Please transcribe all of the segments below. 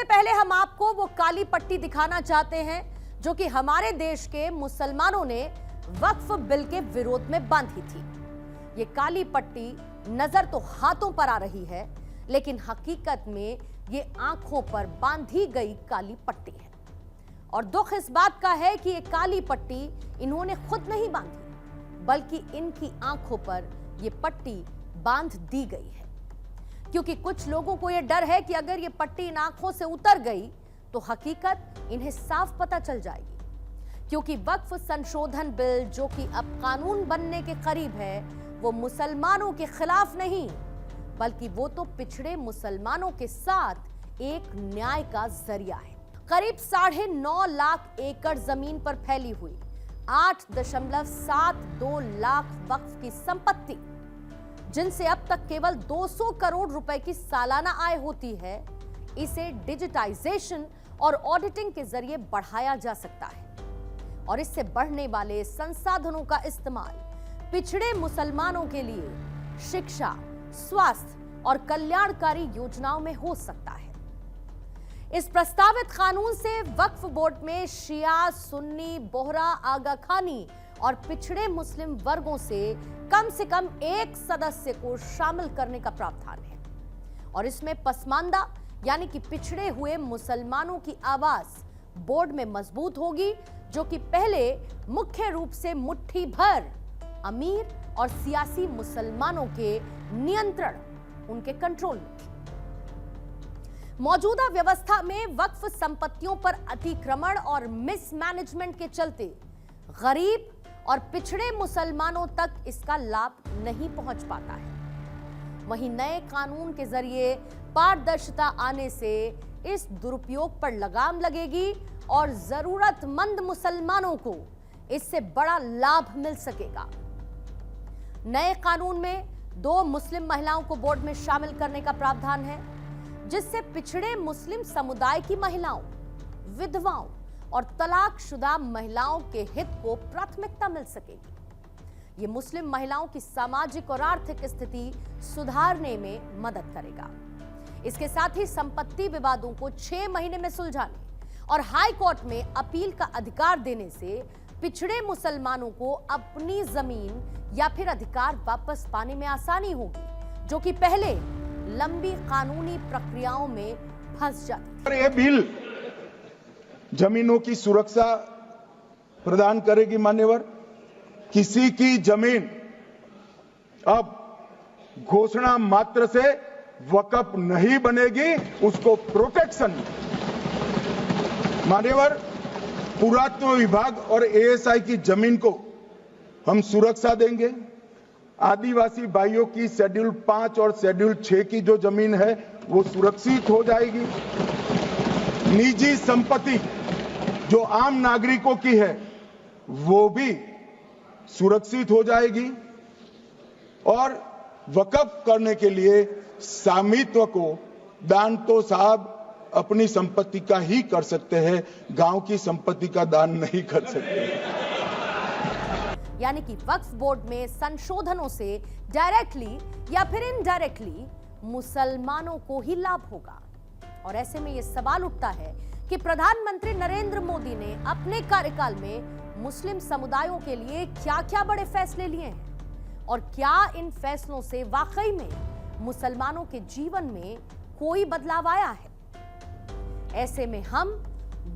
सबसे पहले हम आपको वो काली पट्टी दिखाना चाहते हैं जो कि हमारे देश के मुसलमानों ने वक्फ बिल के विरोध में बांधी थी। ये काली पट्टी नजर तो हाथों पर आ रही है, लेकिन हकीकत में ये आंखों पर बांधी गई काली पट्टी है। और दुख इस बात का है कि ये काली पट्टी इन्होंने खुद नहीं बांधी, बल्कि इनकी आंखों पर ये पट्टी बांध दी गई है। क्योंकि कुछ लोगों को यह डर है कि अगर ये पट्टी इन आंखों से उतर गई तो हकीकत इन्हें साफ पता चल जाएगी। क्योंकि वक्फ संशोधन बिल जो कि अब कानून बनने के करीब है, वो मुसलमानों के खिलाफ नहीं, बल्कि वो तो पिछड़े मुसलमानों के साथ एक न्याय का जरिया है। करीब 9.5 लाख एकड़ जमीन पर फैली हुई 8.72 लाख वक्फ की संपत्ति, जिनसे अब तक केवल 200 करोड़ रुपए की सालाना आय होती है, इसे डिजिटाइजेशन और ऑडिटिंग के जरिए बढ़ाया जा सकता है। और इससे बढ़ने वाले संसाधनों का इस्तेमाल पिछड़े मुसलमानों के लिए शिक्षा, स्वास्थ्य और कल्याणकारी योजनाओं में हो सकता है। इस प्रस्तावित कानून से वक्फ बोर्ड में शिया, सुन्नी, बोहरा, आगा खानी और पिछड़े मुस्लिम वर्गों से कम एक सदस्य को शामिल करने का प्रावधान है। और इसमें पसमानदा यानी कि पिछड़े हुए मुसलमानों की आवाज बोर्ड में मजबूत होगी, जो कि पहले मुख्य रूप से मुट्ठी भर अमीर और सियासी मुसलमानों के नियंत्रण, उनके कंट्रोल में थी। मौजूदा व्यवस्था में वक्फ संपत्तियों पर अतिक्रमण और मिसमैनेजमेंट के चलते गरीब और पिछड़े मुसलमानों तक इसका लाभ नहीं पहुंच पाता है। वहीं नए कानून के जरिए पारदर्शिता आने से इस दुरुपयोग पर लगाम लगेगी और जरूरतमंद मुसलमानों को इससे बड़ा लाभ मिल सकेगा। नए कानून में 2 मुस्लिम महिलाओं को बोर्ड में शामिल करने का प्रावधान है, जिससे पिछड़े मुस्लिम समुदाय की महिलाओं, विधवाओं और तलाकशुदा महिलाओं के हित को प्राथमिकता मिल सकेगी। ये मुस्लिम महिलाओं की सामाजिक और आर्थिक स्थिति सुधारने में मदद करेगा। इसके साथ ही संपत्ति विवादों को 6 महीने में सुलझाने और हाई कोर्ट में अपील का अधिकार देने से पिछड़े मुसलमानों को अपनी जमीन या फिर अधिकार वापस पाने में आसानी होगी, जो कि पहले लंबी कानूनी प्रक्रियाओं में फंस जाती थी। ये बिल जमीनों की सुरक्षा प्रदान करेगी। मान्यवर, किसी की जमीन अब घोषणा मात्र से वक्फ नहीं बनेगी, उसको प्रोटेक्शन। मान्यवर, पुरातत्व विभाग और एएसआई की जमीन को हम सुरक्षा देंगे। आदिवासी भाइयों की शेड्यूल 5 और शेड्यूल 6 की जो जमीन है वो सुरक्षित हो जाएगी। निजी संपत्ति जो आम नागरिकों की है वो भी सुरक्षित हो जाएगी। और वक्फ करने के लिए स्वामित्व को दान तो साहब अपनी संपत्ति का ही कर सकते हैं, गांव की संपत्ति का दान नहीं कर सकते। यानी कि वक्फ बोर्ड में संशोधनों से डायरेक्टली या फिर इनडायरेक्टली मुसलमानों को ही लाभ होगा। और ऐसे में यह सवाल उठता है कि प्रधानमंत्री नरेंद्र मोदी ने अपने कार्यकाल में मुस्लिम समुदायों के लिए क्या-क्या बड़े फैसले लिए हैं और क्या इन फैसलों से वाकई में मुसलमानों के जीवन में कोई बदलाव आया है। ऐसे में हम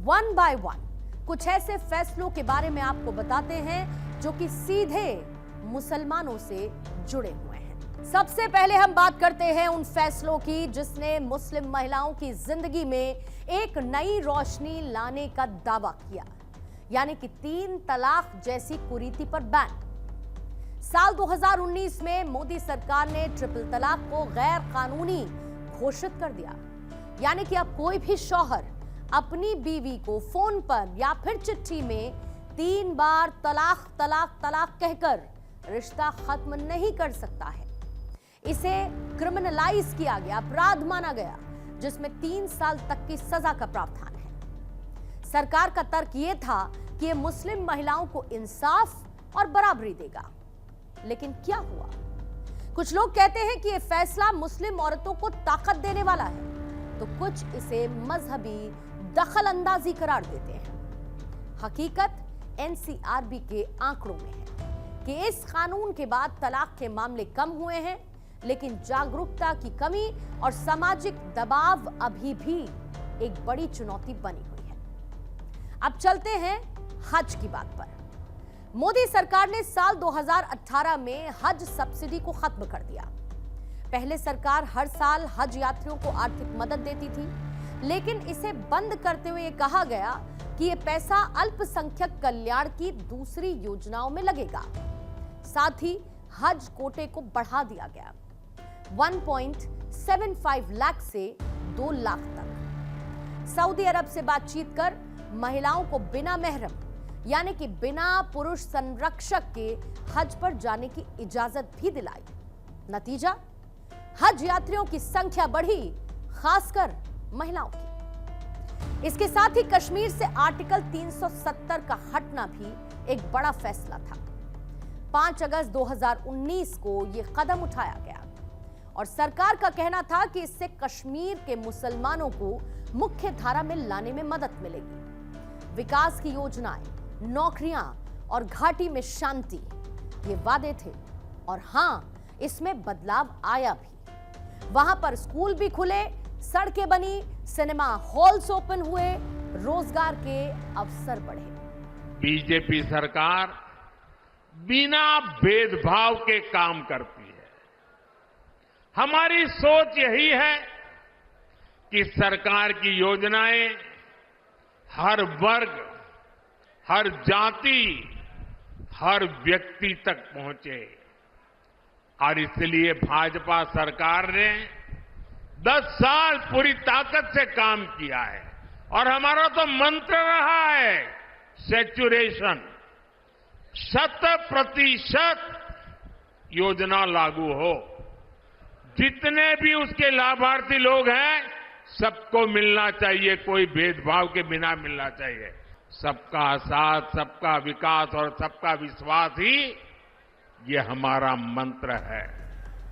1 बाय 1 कुछ ऐसे फैसलों के बारे में आपको बताते हैं जो कि सीधे मुसलमानों से जुड़े हुए हैं। सबसे पहले हम बात करते हैं उन फैसलों की जिसने मुस्लिम महिलाओं की जिंदगी में एक नई रोशनी लाने का दावा किया, यानी कि 3 तलाक जैसी कुरीति पर बैन। साल 2019 में मोदी सरकार ने ट्रिपल तलाक को गैर कानूनी घोषित कर दिया, यानी कि अब कोई भी शौहर अपनी बीवी को फोन पर या फिर चिट्ठी में 3 बार तलाक तलाक तलाक कहकर रिश्ता खत्म नहीं कर सकता है। इसे क्रिमिनलाइज किया गया, अपराध माना गया, जिसमें 3 साल तक की सजा का प्रावधान है। सरकार का तर्क यह था कि यह मुस्लिम महिलाओं को इंसाफ और बराबरी देगा, लेकिन क्या हुआ? कुछ लोग कहते हैं कि यह फैसला मुस्लिम औरतों को ताकत देने वाला है, तो कुछ इसे मजहबी दखल अंदाजी करार देते हैं। हकीकत एनसीआरबी के आंकड़ों में है कि इस कानून के बाद तलाक के मामले कम हुए हैं, लेकिन जागरूकता की कमी और सामाजिक दबाव अभी भी एक बड़ी चुनौती बनी हुई है। अब चलते हैं हज की बात पर। मोदी सरकार ने साल 2018 में हज सब्सिडी को खत्म कर दिया। पहले सरकार हर साल हज यात्रियों को आर्थिक मदद देती थी, लेकिन इसे बंद करते हुए कहा गया कि यह पैसा अल्पसंख्यक कल्याण की दूसरी योजनाओं में लगेगा। साथ ही हज कोटे को बढ़ा दिया गया 1.75 लाख से 2 लाख तक। सऊदी अरब से बातचीत कर महिलाओं को बिना महरम यानी कि बिना पुरुष संरक्षक के हज पर जाने की इजाजत भी दिलाई। नतीजा, हज यात्रियों की संख्या बढ़ी, खासकर महिलाओं की। इसके साथ ही कश्मीर से आर्टिकल 370 का हटना भी एक बड़ा फैसला था। 5 अगस्त 2019 को यह कदम उठाया गया और सरकार का कहना था कि इससे कश्मीर के मुसलमानों को मुख्य धारा में लाने में मदद मिलेगी। विकास की योजनाएं, नौकरियां और घाटी में शांति, ये वादे थे। और हां, इसमें बदलाव आया भी। वहां पर स्कूल भी खुले, सड़कें बनी, सिनेमा हॉल्स ओपन हुए, रोजगार के अवसर बढ़े। बीजेपी सरकार बिना भेदभाव के काम करती है। हमारी सोच यही है कि सरकार की योजनाएं हर वर्ग, हर जाति, हर व्यक्ति तक पहुंचे। और इसलिए भाजपा सरकार ने 10 साल पूरी ताकत से काम किया है। और हमारा तो मंत्र रहा है सैचुरेशन, 100% योजना लागू हो। जितने भी उसके लाभार्थी लोग हैं, सबको मिलना चाहिए, कोई भेदभाव के बिना मिलना चाहिए। सबका साथ, सबका विकास और सबका विश्वास ही ये हमारा मंत्र है।